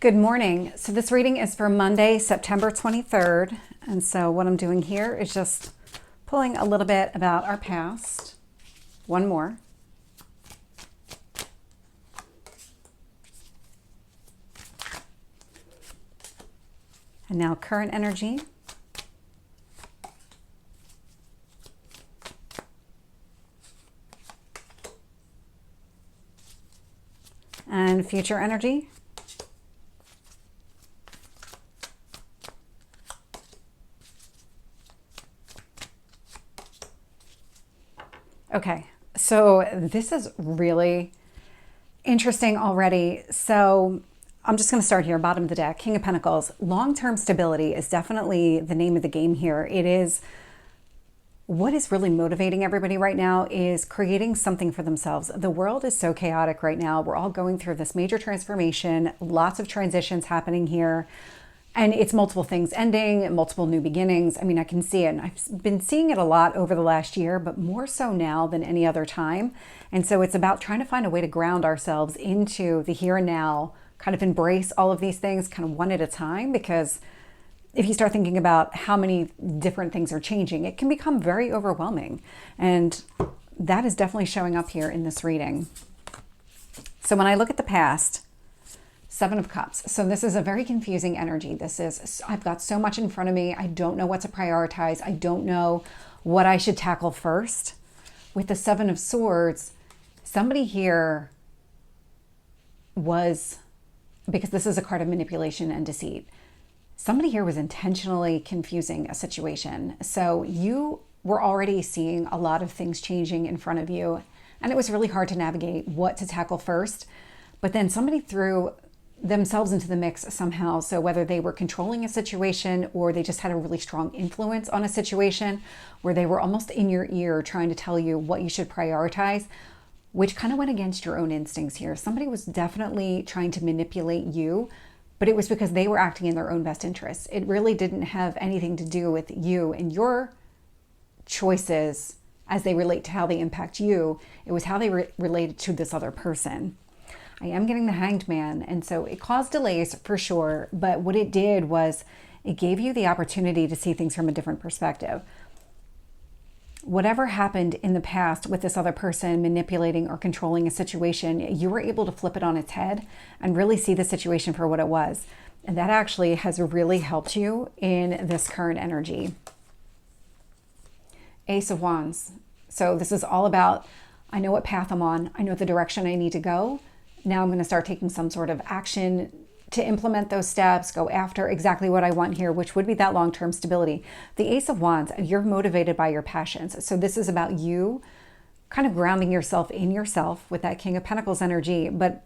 Good morning. So this reading is for Monday, September 23rd. And so what I'm doing here is just pulling a little bit about our past. One more. And now current energy. And future energy. Okay, so this is really interesting already. So I'm just going to start here, bottom of the deck, King of Pentacles. Long-term stability is definitely the name of the game here. It is what is really motivating everybody right now is creating something for themselves. The world is so chaotic right now. We're all going through this major transformation, lots of transitions happening here. And it's multiple things ending, multiple new beginnings. I mean, I can see it. And I've been seeing it a lot over the last year, but more so now than any other time. And so it's about trying to find a way to ground ourselves into the here and now, kind of embrace all of these things kind of one at a time. Because if you start thinking about how many different things are changing, it can become very overwhelming. And that is definitely showing up here in this reading. So when I look at the past, Seven of Cups. So this is a very confusing energy. This is, I've got so much in front of me. I don't know what to prioritize. I don't know what I should tackle first. With the Seven of Swords, somebody here was, because this is a card of manipulation and deceit, somebody here was intentionally confusing a situation. So you were already seeing a lot of things changing in front of you, and it was really hard to navigate what to tackle first. But then somebody threw themselves into the mix somehow. So whether they were controlling a situation or they just had a really strong influence on a situation where they were almost in your ear trying to tell you what you should prioritize, which kind of went against your own instincts here. Somebody was definitely trying to manipulate you, but it was because they were acting in their own best interests. It really didn't have anything to do with you and your choices as they relate to how they impact you. It was how they related to this other person. I am getting the Hanged Man, and so it caused delays for sure, but what it did was it gave you the opportunity to see things from a different perspective. Whatever happened in the past with this other person manipulating or controlling a situation, you were able to flip it on its head and really see the situation for what it was. And that actually has really helped you in this current energy. Ace of Wands. So this is all about, I know what path I'm on. I know the direction I need to go. Now I'm going to start taking some sort of action to implement those steps, go after exactly what I want here, which would be that long-term stability. The Ace of Wands, you're motivated by your passions. So this is about you kind of grounding yourself in yourself with that King of Pentacles energy. But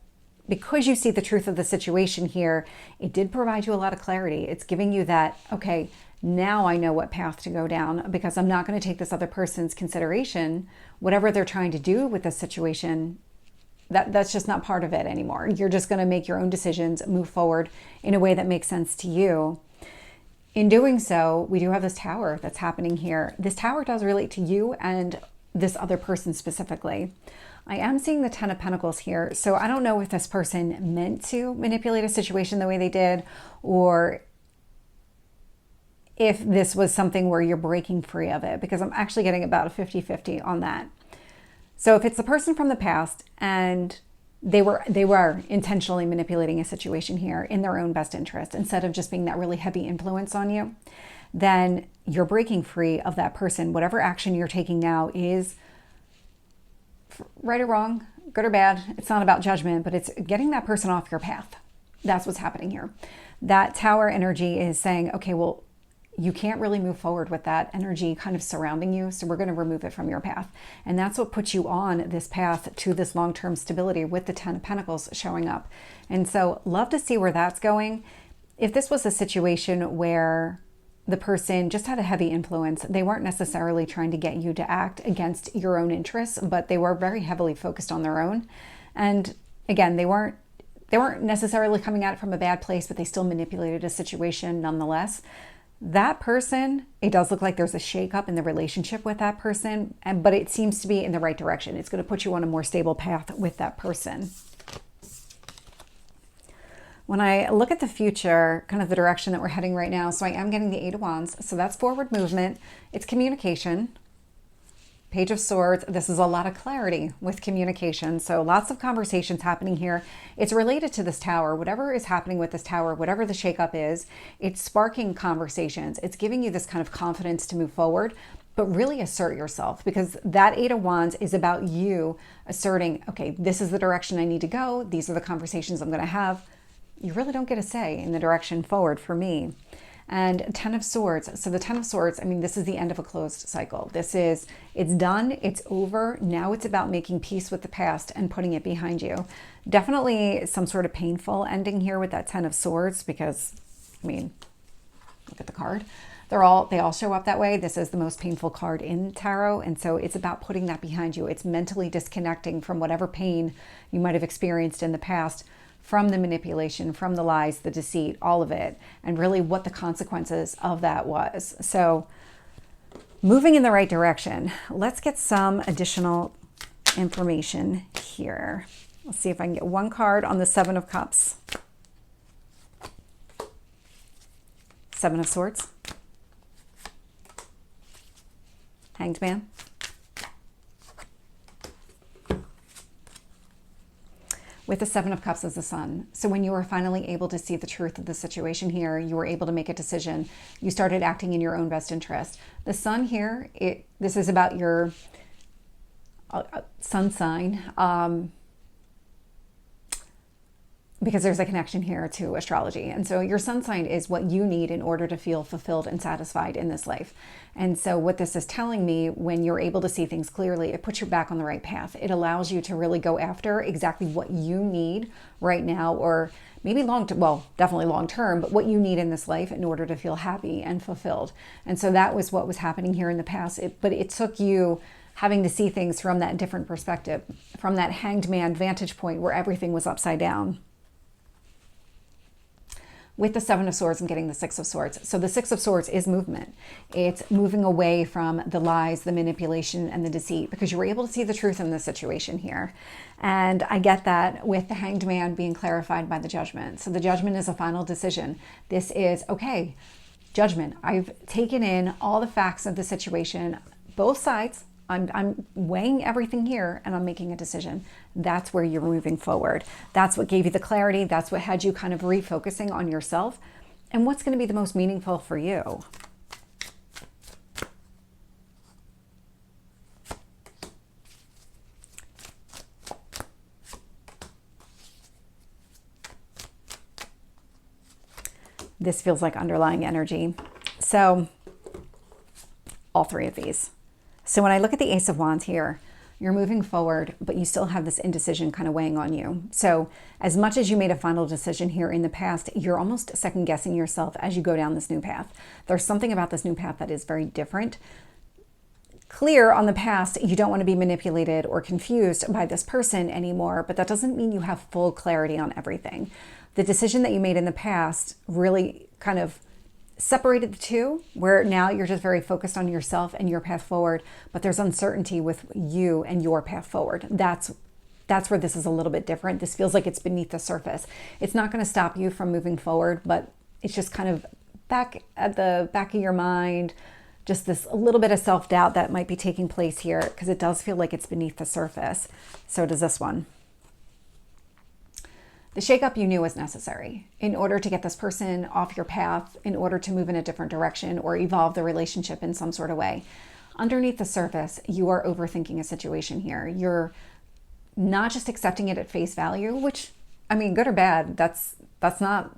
because you see the truth of the situation here, it did provide you a lot of clarity. It's giving you that, okay, now I know what path to go down because I'm not going to take this other person's consideration, whatever they're trying to do with this situation. That's just not part of it anymore. You're just going to make your own decisions, move forward in a way that makes sense to you. In doing so, we do have this tower that's happening here. This tower does relate to you and this other person specifically. I am seeing the Ten of Pentacles here. So I don't know if this person meant to manipulate a situation the way they did, or if this was something where you're breaking free of it, because I'm actually getting about a 50-50 on that. So if it's the person from the past and they were intentionally manipulating a situation here in their own best interest, instead of just being that really heavy influence on you, then you're breaking free of that person. Whatever action you're taking now is right or wrong, good or bad. It's not about judgment, but it's getting that person off your path. That's what's happening here. That tower energy is saying, okay, well, you can't really move forward with that energy kind of surrounding you, so we're going to remove it from your path. And that's what puts you on this path to this long-term stability with the Ten of Pentacles showing up. And so love to see where that's going. If this was a situation where the person just had a heavy influence, they weren't necessarily trying to get you to act against your own interests, but they were very heavily focused on their own. And again, they weren't necessarily coming at it from a bad place, but they still manipulated a situation nonetheless. That person, it does look like there's a shakeup in the relationship with that person, but it seems to be in the right direction. It's going to put you on a more stable path with that person. When I look at the future, kind of the direction that we're heading right now, so I am getting the Eight of Wands. So that's forward movement. It's communication. Page of Swords. This is a lot of clarity with communication. So lots of conversations happening here. It's related to this tower. Whatever is happening with this tower, whatever the shakeup is, it's sparking conversations. It's giving you this kind of confidence to move forward, but really assert yourself, because that Eight of Wands is about you asserting, okay, this is the direction I need to go. These are the conversations I'm going to have. You really don't get a say in the direction forward for me. And Ten of Swords. So the Ten of Swords, I mean, this is the end of a closed cycle. It's done, it's over. Now it's about making peace with the past and putting it behind you. Definitely some sort of painful ending here with that Ten of Swords, because, I mean, look at the card. They all show up that way. This is the most painful card in tarot. And so it's about putting that behind you. It's mentally disconnecting from whatever pain you might have experienced in the past, from the manipulation, from the lies, the deceit, all of it, and really what the consequences of that was. So moving in the right direction. Let's get some additional information here. Let's see if I can get one card on the Seven of Cups. Seven of Swords. Hanged Man. With the Seven of Cups as the Sun. So when you were finally able to see the truth of the situation here, you were able to make a decision. You started acting in your own best interest. The Sun here, this is about your sun sign, because there's a connection here to astrology. And so your sun sign is what you need in order to feel fulfilled and satisfied in this life. And so what this is telling me, when you're able to see things clearly, it puts you back on the right path. It allows you to really go after exactly what you need right now, or maybe definitely long term, but what you need in this life in order to feel happy and fulfilled. And so that was what was happening here in the past. But it took you having to see things from that different perspective, from that Hanged Man vantage point where everything was upside down. With the Seven of Swords, I'm getting the Six of Swords. So the Six of Swords is movement. It's moving away from the lies, the manipulation, and the deceit, because you were able to see the truth in this situation here. And I get that with the Hanged Man being clarified by the Judgment. So the Judgment is a final decision. This is, okay, Judgment. I've taken in all the facts of the situation, both sides. I'm weighing everything here and I'm making a decision. That's where you're moving forward. That's what gave you the clarity. That's what had you kind of refocusing on yourself and what's going to be the most meaningful for you. This feels like underlying energy. So all three of these. So when I look at the Ace of Wands here, you're moving forward, but you still have this indecision kind of weighing on you. So as much as you made a final decision here in the past, you're almost second guessing yourself as you go down this new path. There's something about this new path that is very different. Clear on the past, you don't want to be manipulated or confused by this person anymore, but that doesn't mean you have full clarity on everything. The decision that you made in the past really kind of separated the two, where now you're just very focused on yourself and your path forward, but there's uncertainty with you and your path forward. That's where this is a little bit different. This feels like it's beneath the surface. It's not going to stop you from moving forward, but it's just kind of back at the back of your mind, just this a little bit of self-doubt that might be taking place here, because it does feel like it's beneath the surface. So does this one. The shakeup you knew was necessary in order to get this person off your path, in order to move in a different direction or evolve the relationship in some sort of way. Underneath the surface, you are overthinking a situation here. You're not just accepting it at face value, which, I mean, good or bad, that's not,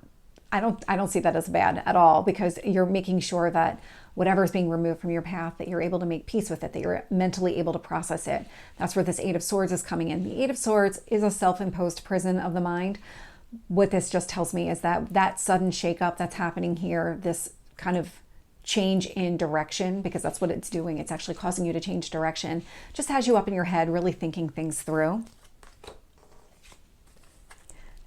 I don't see that as bad at all, because you're making sure that whatever is being removed from your path, that you're able to make peace with it, that you're mentally able to process it. That's where this Eight of Swords is coming in. The Eight of Swords is a self-imposed prison of the mind. What this just tells me is that that sudden shakeup that's happening here, this kind of change in direction, because that's what it's doing. It's actually causing you to change direction. Just has you up in your head, really thinking things through.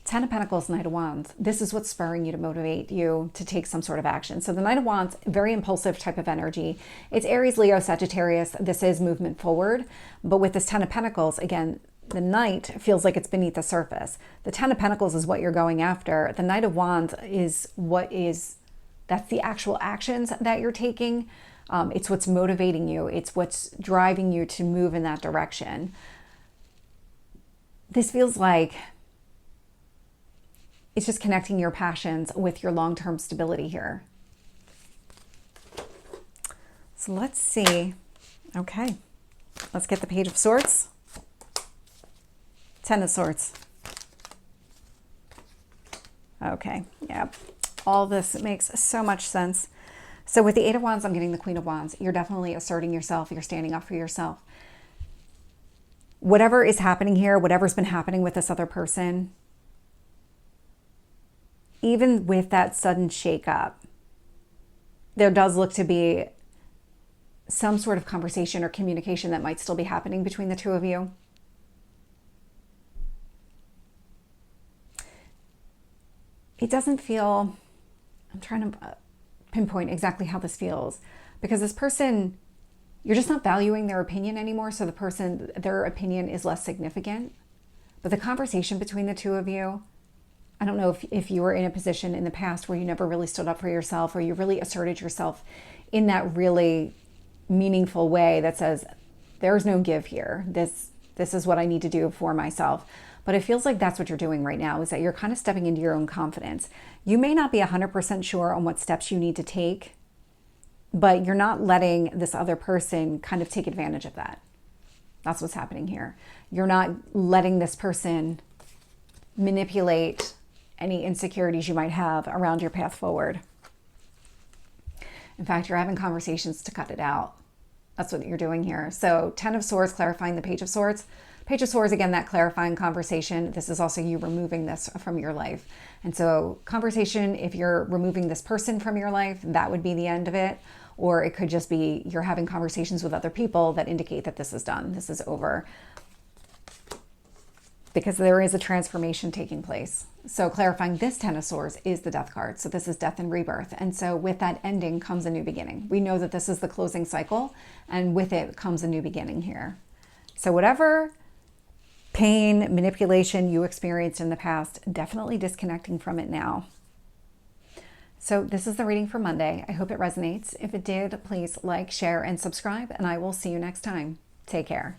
Ten of Pentacles, Knight of Wands. This is what's spurring you to motivate you to take some sort of action. So the Knight of Wands, very impulsive type of energy. It's Aries, Leo, Sagittarius. This is movement forward. But with this Ten of Pentacles, again, The Knight feels like it's beneath the surface. The Ten of Pentacles is what you're going after. The Knight of Wands is that's the actual actions that you're taking. It's what's motivating you. It's what's driving you to move in that direction. This feels like it's just connecting your passions with your long-term stability here. So let's see. Okay, let's get the Page of Swords. Ten of Swords. Okay, yeah. All this makes so much sense. So with the Eight of Wands, I'm getting the Queen of Wands. You're definitely asserting yourself. You're standing up for yourself. Whatever is happening here, whatever's been happening with this other person, even with that sudden shakeup, there does look to be some sort of conversation or communication that might still be happening between the two of you. It doesn't feel, I'm trying to pinpoint exactly how this feels, because this person, you're just not valuing their opinion anymore. So the person, their opinion is less significant. But the conversation between the two of you, I don't know if you were in a position in the past where you never really stood up for yourself, or you really asserted yourself in that really meaningful way that says, there's no give here. This is what I need to do for myself. But it feels like that's what you're doing right now, is that you're kind of stepping into your own confidence. You may not be 100% sure on what steps you need to take, but you're not letting this other person kind of take advantage of that. That's what's happening here. You're not letting this person manipulate any insecurities you might have around your path forward. In fact, you're having conversations to cut it out. That's what you're doing here. So Ten of Swords clarifying the Page of Swords. Page of Swords, again, that clarifying conversation. This is also you removing this from your life. And so conversation, if you're removing this person from your life, that would be the end of it. Or it could just be you're having conversations with other people that indicate that this is done. This is over. Because there is a transformation taking place. So clarifying this Ten of Swords is the Death card. So this is death and rebirth. And so with that ending comes a new beginning. We know that this is the closing cycle, and with it comes a new beginning here. So whatever pain, manipulation you experienced in the past, definitely disconnecting from it now. So this is the reading for Monday. I hope it resonates. If it did, please like, share, and subscribe, and I will see you next time. Take care.